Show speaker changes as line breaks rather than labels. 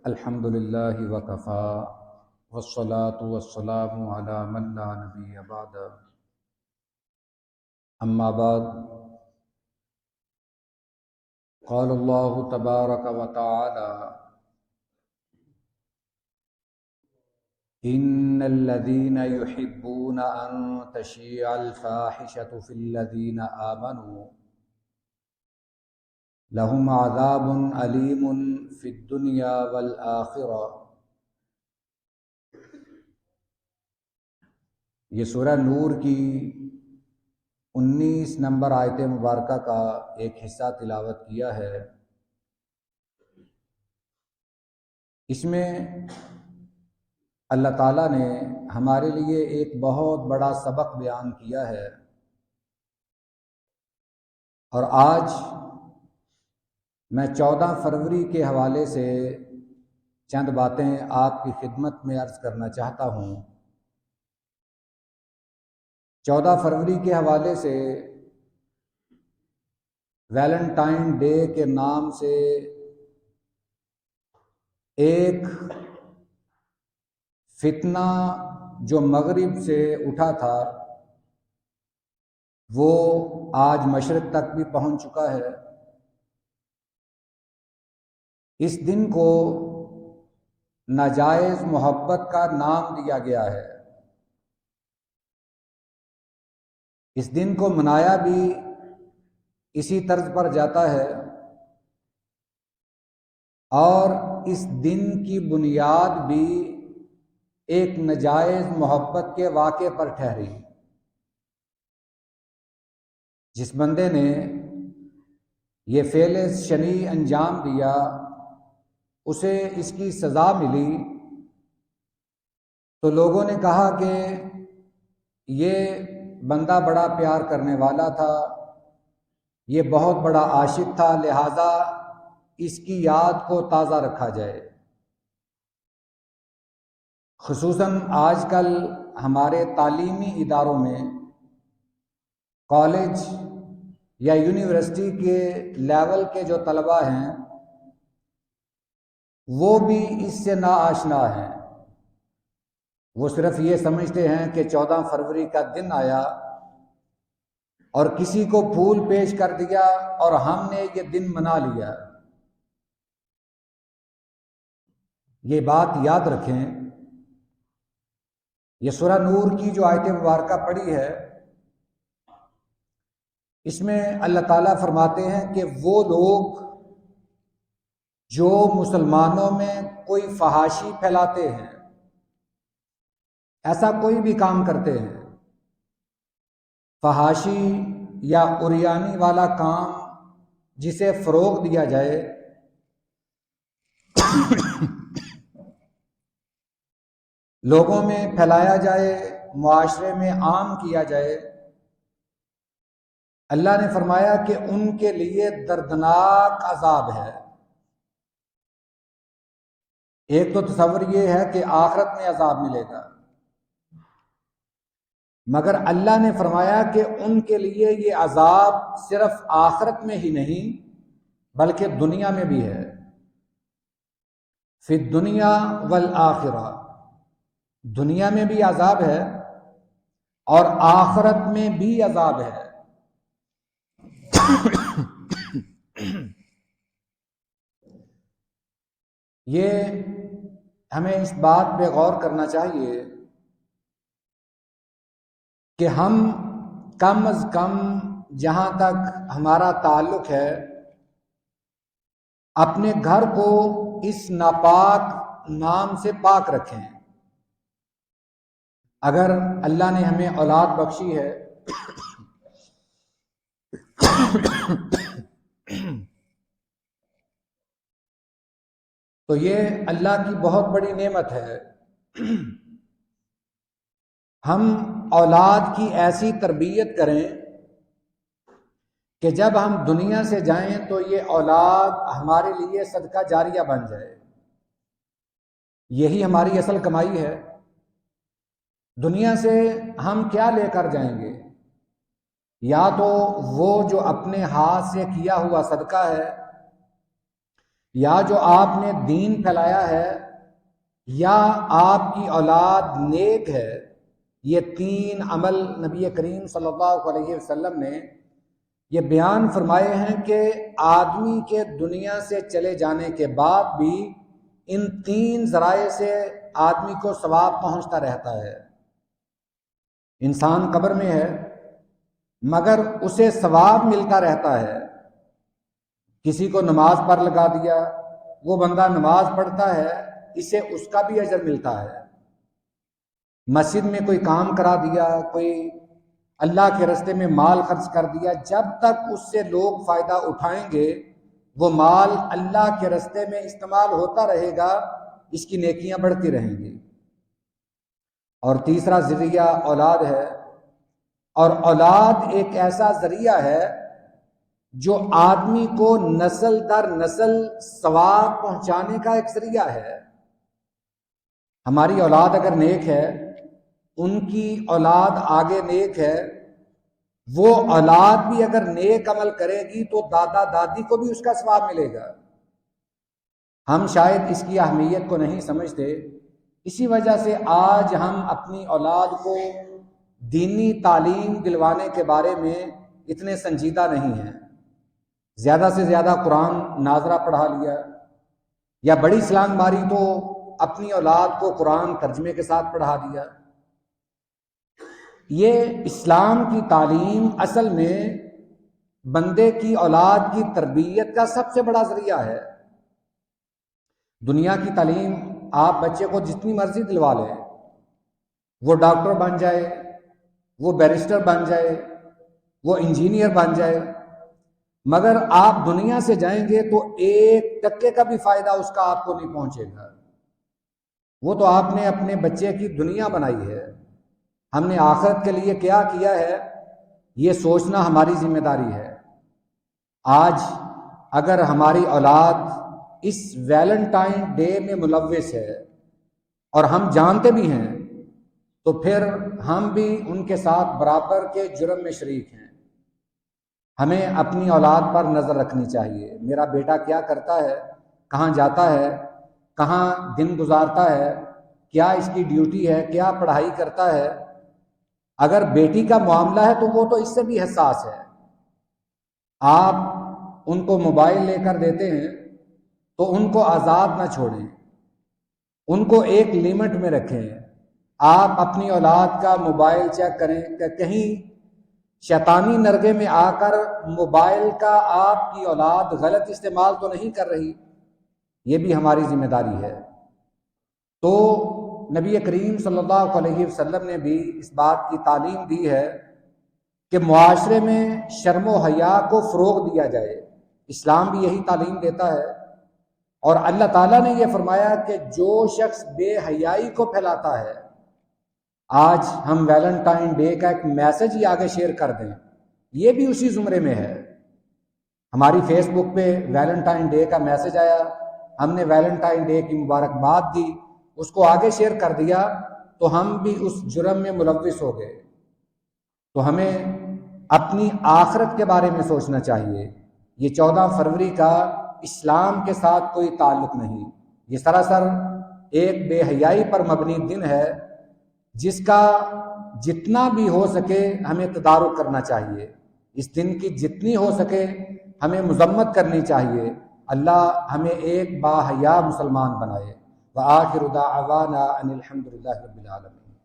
الحمد للہ وکفا والصلاة والسلام علی من لا نبی بعد اما بعد قال اللہ تبارک وتعالی ان الذین یحبون ان تشیع الفاحشة فی الذین آمنوا لہم عذاب علیم فی الدنیا والآخرہ۔ یہ سورہ نور کی 19 نمبر آیت مبارکہ کا ایک حصہ تلاوت کیا ہے۔ اس میں اللہ تعالیٰ نے ہمارے لیے ایک بہت بڑا سبق بیان کیا ہے، اور آج میں 14 فروری کے حوالے سے چند باتیں آپ کی خدمت میں عرض کرنا چاہتا ہوں۔ 14 فروری کے حوالے سے ویلنٹائن ڈے کے نام سے ایک فتنہ جو مغرب سے اٹھا تھا وہ آج مشرق تک بھی پہنچ چکا ہے۔ اس دن کو ناجائز محبت کا نام دیا گیا ہے۔ اس دن کو منایا بھی اسی طرز پر جاتا ہے، اور اس دن کی بنیاد بھی ایک ناجائز محبت کے واقعے پر ٹھہری۔ جس بندے نے یہ فعل شنیع انجام دیا اسے اس کی سزا ملی، تو لوگوں نے کہا کہ یہ بندہ بڑا پیار کرنے والا تھا، یہ بہت بڑا عاشق تھا، لہذا اس کی یاد کو تازہ رکھا جائے۔ خصوصاً آج کل ہمارے تعلیمی اداروں میں، کالج یا یونیورسٹی کے لیول کے جو طلباء ہیں وہ بھی اس سے ناآشنا ہیں۔ وہ صرف یہ سمجھتے ہیں کہ 14 فروری کا دن آیا اور کسی کو پھول پیش کر دیا اور ہم نے یہ دن منا لیا۔ یہ بات یاد رکھیں، یہ سورہ نور کی جو آیت مبارکہ پڑھی ہے اس میں اللہ تعالیٰ فرماتے ہیں کہ وہ لوگ جو مسلمانوں میں کوئی فحاشی پھیلاتے ہیں، ایسا کوئی بھی کام کرتے ہیں، فحاشی یا عریانی والا کام جسے فروغ دیا جائے، لوگوں میں پھیلایا جائے، معاشرے میں عام کیا جائے، اللہ نے فرمایا کہ ان کے لیے دردناک عذاب ہے۔ ایک تو تصور یہ ہے کہ آخرت میں عذاب ملے گا، مگر اللہ نے فرمایا کہ ان کے لیے یہ عذاب صرف آخرت میں ہی نہیں بلکہ دنیا میں بھی ہے۔ فی الدنیا والآخرہ، دنیا میں بھی عذاب ہے اور آخرت میں بھی عذاب ہے۔ یہ ہمیں اس بات پہ غور کرنا چاہیے کہ ہم کم از کم جہاں تک ہمارا تعلق ہے اپنے گھر کو اس ناپاک نام سے پاک رکھیں۔ اگر اللہ نے ہمیں اولاد بخشی ہے تو یہ اللہ کی بہت بڑی نعمت ہے۔ ہم اولاد کی ایسی تربیت کریں کہ جب ہم دنیا سے جائیں تو یہ اولاد ہمارے لیے صدقہ جاریہ بن جائے۔ یہی ہماری اصل کمائی ہے۔ دنیا سے ہم کیا لے کر جائیں گے؟ یا تو وہ جو اپنے ہاتھ سے کیا ہوا صدقہ ہے، یا جو آپ نے دین پھیلایا ہے یا آپ کی اولاد نیک ہے، یہ تین عمل نبی کریم صلی اللہ علیہ وسلم نے یہ بیان فرمائے ہیں کہ آدمی کے دنیا سے چلے جانے کے بعد بھی ان تین ذرائع سے آدمی کو ثواب پہنچتا رہتا ہے۔ انسان قبر میں ہے مگر اسے ثواب ملتا رہتا ہے۔ کسی کو نماز پر لگا دیا، وہ بندہ نماز پڑھتا ہے، اسے اس کا بھی اجر ملتا ہے۔ مسجد میں کوئی کام کرا دیا، کوئی اللہ کے راستے میں مال خرچ کر دیا، جب تک اس سے لوگ فائدہ اٹھائیں گے وہ مال اللہ کے راستے میں استعمال ہوتا رہے گا، اس کی نیکیاں بڑھتی رہیں گی۔ اور تیسرا ذریعہ اولاد ہے، اور اولاد ایک ایسا ذریعہ ہے جو آدمی کو نسل در نسل ثواب پہنچانے کا ایک ذریعہ ہے۔ ہماری اولاد اگر نیک ہے، ان کی اولاد آگے نیک ہے، وہ اولاد بھی اگر نیک عمل کرے گی تو دادا دادی کو بھی اس کا ثواب ملے گا۔ ہم شاید اس کی اہمیت کو نہیں سمجھتے، اسی وجہ سے آج ہم اپنی اولاد کو دینی تعلیم دلوانے کے بارے میں اتنے سنجیدہ نہیں ہیں۔ زیادہ سے زیادہ قرآن ناظرہ پڑھا لیا، یا بڑی سلانگ ماری تو اپنی اولاد کو قرآن ترجمے کے ساتھ پڑھا دیا۔ یہ اسلام کی تعلیم اصل میں بندے کی اولاد کی تربیت کا سب سے بڑا ذریعہ ہے۔ دنیا کی تعلیم آپ بچے کو جتنی مرضی دلوا لیں، وہ ڈاکٹر بن جائے، وہ بیرسٹر بن جائے، وہ انجینئر بن جائے، مگر آپ دنیا سے جائیں گے تو 1% کا بھی فائدہ اس کا آپ کو نہیں پہنچے گا۔ وہ تو آپ نے اپنے بچے کی دنیا بنائی ہے، ہم نے آخرت کے لیے کیا کیا ہے یہ سوچنا ہماری ذمہ داری ہے۔ آج اگر ہماری اولاد اس ویلنٹائن ڈے میں ملوث ہے اور ہم جانتے بھی ہیں، تو پھر ہم بھی ان کے ساتھ برابر کے جرم میں شریک ہیں۔ ہمیں اپنی اولاد پر نظر رکھنی چاہیے، میرا بیٹا کیا کرتا ہے، کہاں جاتا ہے، کہاں دن گزارتا ہے، کیا اس کی ڈیوٹی ہے، کیا پڑھائی کرتا ہے۔ اگر بیٹی کا معاملہ ہے تو وہ تو اس سے بھی حساس ہے۔ آپ ان کو موبائل لے کر دیتے ہیں تو ان کو آزاد نہ چھوڑیں، ان کو ایک لمٹ میں رکھیں۔ آپ اپنی اولاد کا موبائل چیک کریں کہ کہیں شیطانی نرغے میں آ کر موبائل کا آپ کی اولاد غلط استعمال تو نہیں کر رہی، یہ بھی ہماری ذمہ داری ہے۔ تو نبی کریم صلی اللہ علیہ وسلم نے بھی اس بات کی تعلیم دی ہے کہ معاشرے میں شرم و حیا کو فروغ دیا جائے، اسلام بھی یہی تعلیم دیتا ہے۔ اور اللہ تعالیٰ نے یہ فرمایا کہ جو شخص بے حیائی کو پھیلاتا ہے، آج ہم ویلنٹائن ڈے کا ایک میسج ہی آگے شیئر کر دیں، یہ بھی اسی زمرے میں ہے۔ ہماری فیس بک پہ ویلنٹائن ڈے کا میسج آیا، ہم نے ویلنٹائن ڈے کی مبارکباد دی، اس کو آگے شیئر کر دیا تو ہم بھی اس جرم میں ملوث ہو گئے۔ تو ہمیں اپنی آخرت کے بارے میں سوچنا چاہیے۔ یہ 14 فروری کا اسلام کے ساتھ کوئی تعلق نہیں، یہ سراسر ایک بے حیائی پر مبنی دن ہے، جس کا جتنا بھی ہو سکے ہمیں تدارک کرنا چاہیے، اس دن کی جتنی ہو سکے ہمیں مذمت کرنی چاہیے۔ اللہ ہمیں ایک باحیا مسلمان بنائے۔ وآخر دعوانا ان الحمد للہ رب العالمین۔